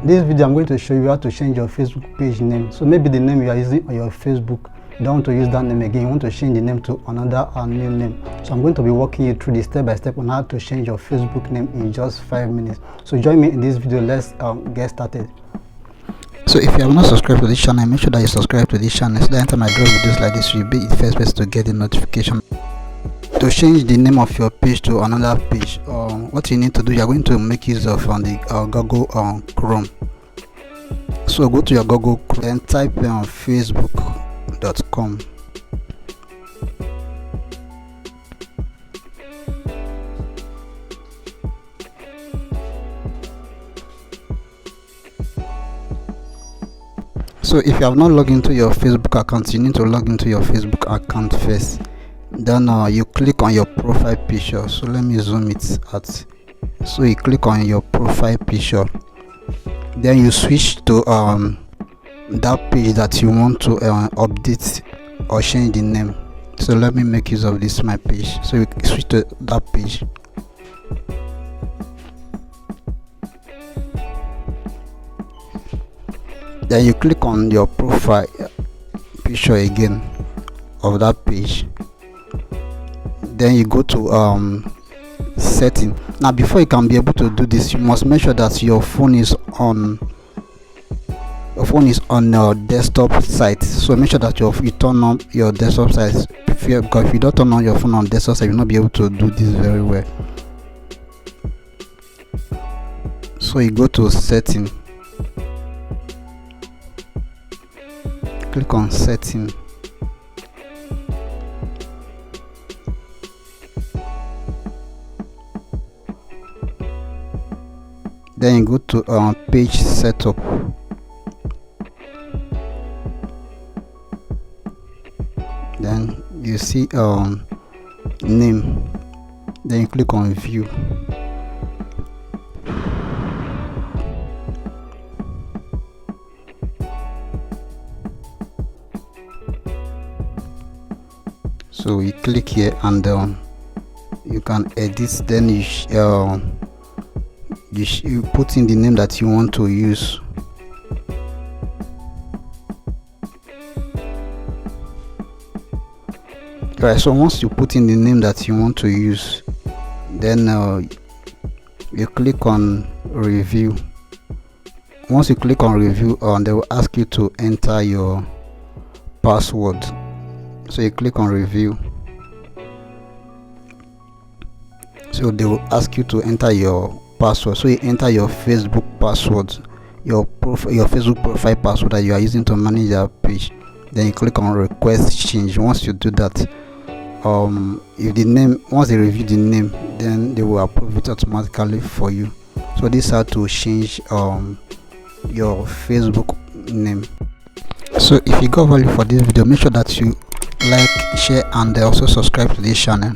This video I'm going to show you how to change your Facebook page name. So maybe the name you are using on your Facebook, you don't want to use that name again, you want to change the name to another new name. So I'm going to be walking you through the step by step on how to change your Facebook name in just 5 minutes. So join me in this video. Let's get started. So if you have not subscribed to this channel, make sure that you subscribe to this channel so that anytime I drop videos like this, you'll be the first person to get the notification. To change the name of your page to another page, what you need to do, you are going to make use of the Google Chrome. So go to your Google Chrome and type on facebook.com. So if you have not logged into your Facebook account, you need to log into your Facebook account first. Then you click on your profile picture. So let me zoom it out. So you click on your profile picture. Then you switch to that page that you want to update or change the name. So let me make use of this my page. So you switch to that page. Then you click on your profile picture again of that page. Then you go to setting. Now before you can be able to do this, you must make sure that your phone is on your desktop site. So make sure that you turn on your desktop site, because if you don't turn on your phone on desktop site, you'll not be able to do this very well. So you go to setting, click on setting. Then you go to page setup. Then you see name. Then you click on view. So we click here and you can edit. Then you put in the name that you want to use. Right, so once you put in the name that you want to use, then you click on review. Once you click on review, they will ask you to enter your password. So you click on review. So they will ask you to enter your password. So you enter your Facebook password, your Facebook profile password that you are using to manage your page. Then you click on request change. Once you do that, if the name, once they review the name, then they will approve it automatically for you. So this is how to change your Facebook name. So if you got value for this video, make sure that you like, share, and also subscribe to this channel.